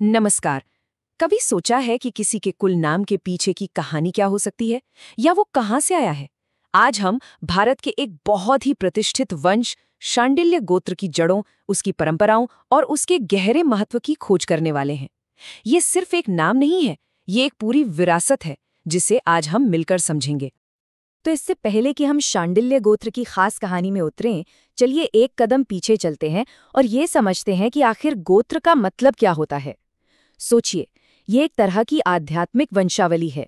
नमस्कार। कभी सोचा है कि किसी के कुल नाम के पीछे की कहानी क्या हो सकती है, या वो कहाँ से आया है? आज हम भारत के एक बहुत ही प्रतिष्ठित वंश शांडिल्य गोत्र की जड़ों, उसकी परंपराओं और उसके गहरे महत्व की खोज करने वाले हैं। ये सिर्फ एक नाम नहीं है, ये एक पूरी विरासत है जिसे आज हम मिलकर समझेंगे। तो इससे पहले कि हम शांडिल्य गोत्र की खास कहानी में उतरें, चलिए एक कदम पीछे चलते हैं और ये समझते हैं कि आखिर गोत्र का मतलब क्या होता है। सोचिए, ये एक तरह की आध्यात्मिक वंशावली है।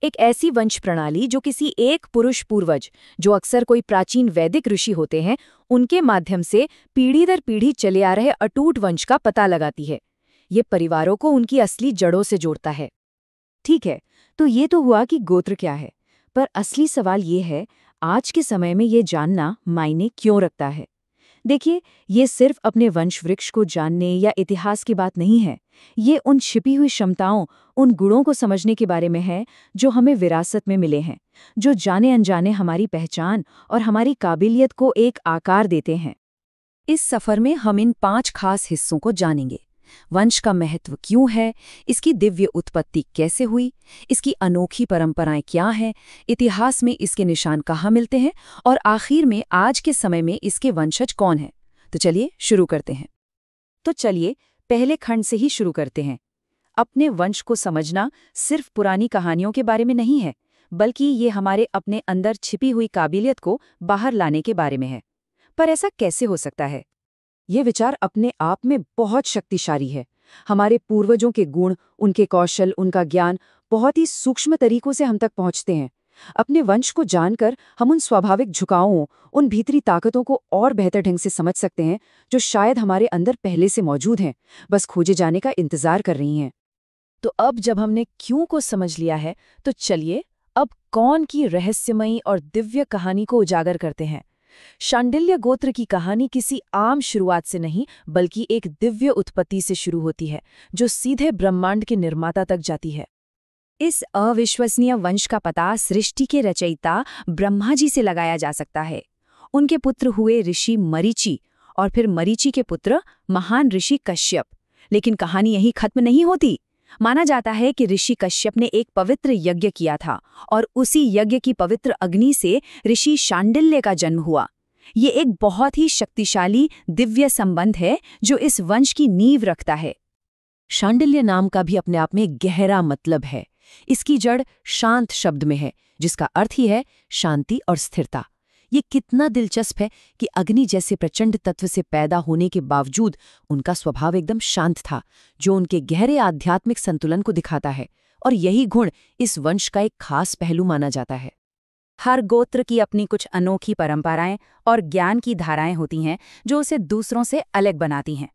एक ऐसी वंश प्रणाली जो किसी एक पुरुष पूर्वज, जो अक्सर कोई प्राचीन वैदिक ऋषि होते हैं, उनके माध्यम से पीढ़ी दर पीढ़ी चले आ रहे अटूट वंश का पता लगाती है। ये परिवारों को उनकी असली जड़ों से जोड़ता है। ठीक है, तो ये तो हुआ कि गोत्र क्या है, पर असली सवाल ये है, आज के समय में ये जानना मायने क्यों रखता है। देखिए, ये सिर्फ अपने वंश वृक्ष को जानने या इतिहास की बात नहीं है। ये उन छिपी हुई क्षमताओं, उन गुणों को समझने के बारे में है जो हमें विरासत में मिले हैं, जो जाने अनजाने हमारी पहचान और हमारी काबिलियत को एक आकार देते हैं। इस सफर में हम इन 5 खास हिस्सों को जानेंगे। वंश का महत्व क्यों है, इसकी दिव्य उत्पत्ति कैसे हुई, इसकी अनोखी परंपराएं क्या हैं, इतिहास में इसके निशान कहाँ मिलते हैं, और आखिर में आज के समय में इसके वंशज कौन हैं। तो चलिए शुरू करते हैं। पहले खंड से ही शुरू करते हैं। अपने वंश को समझना सिर्फ पुरानी कहानियों के बारे में नहीं है, बल्कि ये हमारे अपने अंदर छिपी हुई काबिलियत को बाहर लाने के बारे में है। पर ऐसा कैसे हो सकता है? ये विचार अपने आप में बहुत शक्तिशाली है। हमारे पूर्वजों के गुण, उनके कौशल, उनका ज्ञान बहुत ही सूक्ष्म तरीकों से हम तक पहुंचते हैं। अपने वंश को जानकर हम उन स्वाभाविक झुकावों, उन भीतरी ताकतों को और बेहतर ढंग से समझ सकते हैं, जो शायद हमारे अंदर पहले से मौजूद हैं, बस खोजे जाने का इंतजार कर रही हैं। तो अब जब हमने क्यों को समझ लिया है, तो चलिए अब कौन की रहस्यमयी और दिव्य कहानी को उजागर करते हैं। शांडिल्य गोत्र की कहानी किसी आम शुरुआत से नहीं, बल्कि एक दिव्य उत्पत्ति से शुरू होती है, जो सीधे ब्रह्मांड के निर्माता तक जाती है। इस अविश्वसनीय वंश का पता सृष्टि के रचयिता ब्रह्मा जी से लगाया जा सकता है। उनके पुत्र हुए ऋषि मरीचि, और फिर मरीचि के पुत्र महान ऋषि कश्यप। लेकिन कहानी यहीं खत्म नहीं होती। माना जाता है कि ऋषि कश्यप ने एक पवित्र यज्ञ किया था, और उसी यज्ञ की पवित्र अग्नि से ऋषि शांडिल्य का जन्म हुआ। ये एक बहुत ही शक्तिशाली दिव्य संबंध है जो इस वंश की नींव रखता है। शांडिल्य नाम का भी अपने आप में गहरा मतलब है। इसकी जड़ शांत शब्द में है, जिसका अर्थ ही है शांति और स्थिरता। ये कितना दिलचस्प है कि अग्नि जैसे प्रचंड तत्व से पैदा होने के बावजूद उनका स्वभाव एकदम शांत था, जो उनके गहरे आध्यात्मिक संतुलन को दिखाता है। और यही गुण इस वंश का एक खास पहलू माना जाता है। हर गोत्र की अपनी कुछ अनोखी परंपराएं और ज्ञान की धाराएं होती हैं, जो उसे दूसरों से अलग बनाती हैं।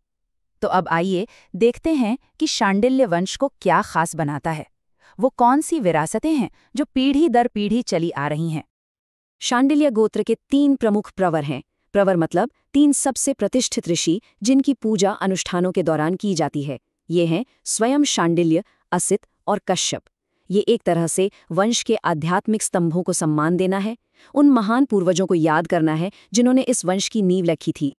तो अब आइए देखते हैं कि शांडिल्य वंश को क्या खास बनाता है। वो कौन सी विरासतें हैं जो पीढ़ी दर पीढ़ी चली आ रही हैं। शांडिल्य गोत्र के 3 प्रमुख प्रवर हैं। प्रवर मतलब 3 सबसे प्रतिष्ठित ऋषि जिनकी पूजा अनुष्ठानों के दौरान की जाती है। ये हैं स्वयं शांडिल्य, असित और कश्यप। ये एक तरह से वंश के आध्यात्मिक स्तंभों को सम्मान देना है, उन महान पूर्वजों को याद करना है जिन्होंने इस वंश की नींव रखी थी।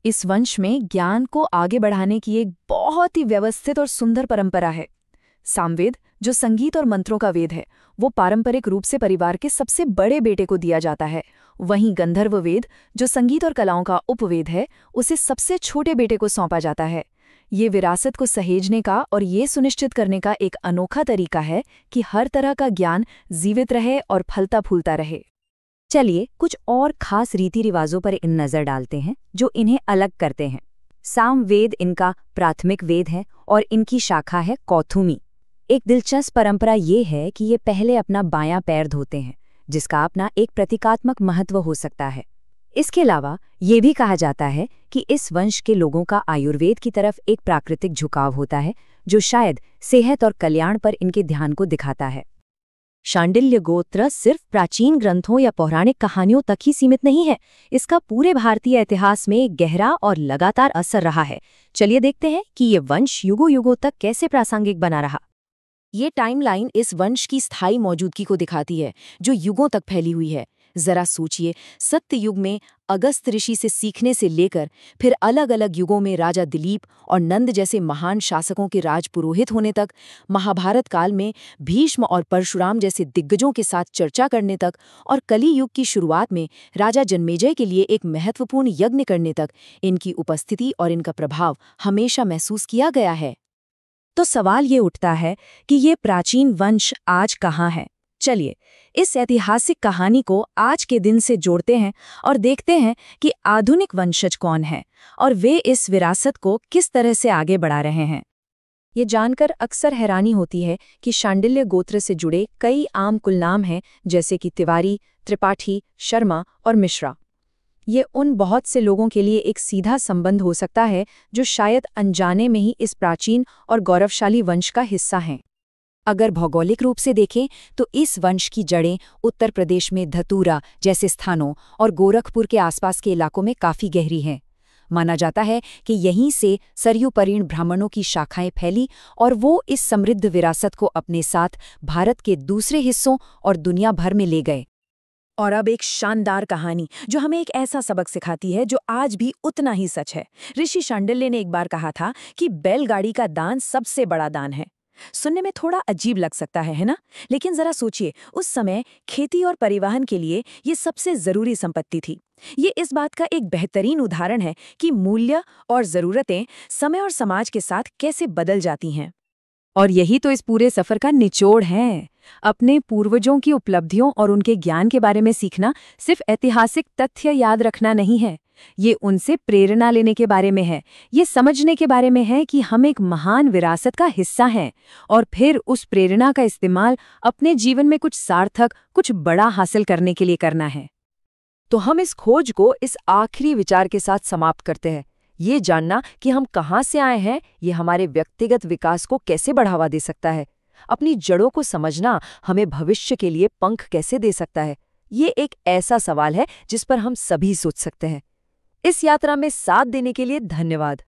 इस वंश में ज्ञान को आगे बढ़ाने की एक बहुत ही व्यवस्थित और सुंदर परंपरा है। सामवेद, जो संगीत और मंत्रों का वेद है, वो पारंपरिक रूप से परिवार के सबसे बड़े बेटे को दिया जाता है। वहीं गंधर्व वेद, जो संगीत और कलाओं का उपवेद है, उसे सबसे छोटे बेटे को सौंपा जाता है। ये विरासत को सहेजने का और ये सुनिश्चित करने का एक अनोखा तरीका है कि हर तरह का ज्ञान जीवित रहे और फलता फूलता रहे। चलिए कुछ और खास रीति रिवाजों पर इन नज़र डालते हैं जो इन्हें अलग करते हैं। सामवेद इनका प्राथमिक वेद है और इनकी शाखा है कौथुमी। एक दिलचस्प परंपरा ये है कि ये पहले अपना बायां पैर धोते हैं, जिसका अपना एक प्रतीकात्मक महत्व हो सकता है। इसके अलावा ये भी कहा जाता है कि इस वंश के लोगों का आयुर्वेद की तरफ एक प्राकृतिक झुकाव होता है, जो शायद सेहत और कल्याण पर इनके ध्यान को दिखाता है। शांडिल्य गोत्र सिर्फ प्राचीन ग्रंथों या पौराणिक कहानियों तक ही सीमित नहीं है। इसका पूरे भारतीय इतिहास में एक गहरा और लगातार असर रहा है। चलिए देखते हैं कि ये वंश युगों युगों तक कैसे प्रासंगिक बना रहा। ये टाइमलाइन इस वंश की स्थायी मौजूदगी को दिखाती है, जो युगों तक फैली हुई है। जरा सोचिए, सत्ययुग में अगस्त ऋषि से सीखने से लेकर फिर अलग अलग युगों में राजा दिलीप और नंद जैसे महान शासकों के राजपुरोहित होने तक, महाभारत काल में भीष्म और परशुराम जैसे दिग्गजों के साथ चर्चा करने तक, और कली युग की शुरुआत में राजा जन्मेजय के लिए एक महत्वपूर्ण यज्ञ करने तक, इनकी उपस्थिति और इनका प्रभाव हमेशा महसूस किया गया है। तो सवाल ये उठता है कि ये प्राचीन वंश आज कहाँ है? चलिए इस ऐतिहासिक कहानी को आज के दिन से जोड़ते हैं और देखते हैं कि आधुनिक वंशज कौन है और वे इस विरासत को किस तरह से आगे बढ़ा रहे हैं। ये जानकर अक्सर हैरानी होती है कि शांडिल्य गोत्र से जुड़े कई आम कुलनाम हैं, जैसे कि तिवारी, त्रिपाठी, शर्मा और मिश्रा। ये उन बहुत से लोगों के लिए एक सीधा संबंध हो सकता है जो शायद अनजाने में ही इस प्राचीन और गौरवशाली वंश का हिस्सा हैं। अगर भौगोलिक रूप से देखें तो इस वंश की जड़ें उत्तर प्रदेश में धतूरा जैसे स्थानों और गोरखपुर के आसपास के इलाकों में काफ़ी गहरी हैं। माना जाता है कि यहीं से सरयू परीण ब्राह्मणों की शाखाएं फैली और वो इस समृद्ध विरासत को अपने साथ भारत के दूसरे हिस्सों और दुनिया भर में ले गए। और अब एक शानदार कहानी जो हमें एक ऐसा सबक सिखाती है जो आज भी उतना ही सच है। ऋषि शांडिल्य ने एक बार कहा था कि बैलगाड़ी का दान सबसे बड़ा दान है। सुनने में थोड़ा अजीब लग सकता है ना? लेकिन जरा सोचिए, उस समय खेती और परिवहन के लिए ये सबसे जरूरी संपत्ति थी। ये इस बात का एक बेहतरीन उदाहरण है कि मूल्य और जरूरतें समय और समाज के साथ कैसे बदल जाती हैं। और यही तो इस पूरे सफर का निचोड़ है। अपने पूर्वजों की उपलब्धियों और उनके ज्ञान के बारे में सीखना सिर्फ ऐतिहासिक तथ्य याद रखना नहीं है, ये उनसे प्रेरणा लेने के बारे में है। ये समझने के बारे में है कि हम एक महान विरासत का हिस्सा हैं और फिर उस प्रेरणा का इस्तेमाल अपने जीवन में कुछ सार्थक, कुछ बड़ा हासिल करने के लिए करना है। तो हम इस खोज को इस आखिरी विचार के साथ समाप्त करते हैं। ये जानना कि हम कहाँ से आए हैं, ये हमारे व्यक्तिगत विकास को कैसे बढ़ावा दे सकता है। अपनी जड़ों को समझना हमें भविष्य के लिए पंख कैसे दे सकता है। ये एक ऐसा सवाल है जिस पर हम सभी सोच सकते हैं। इस यात्रा में साथ देने के लिए धन्यवाद।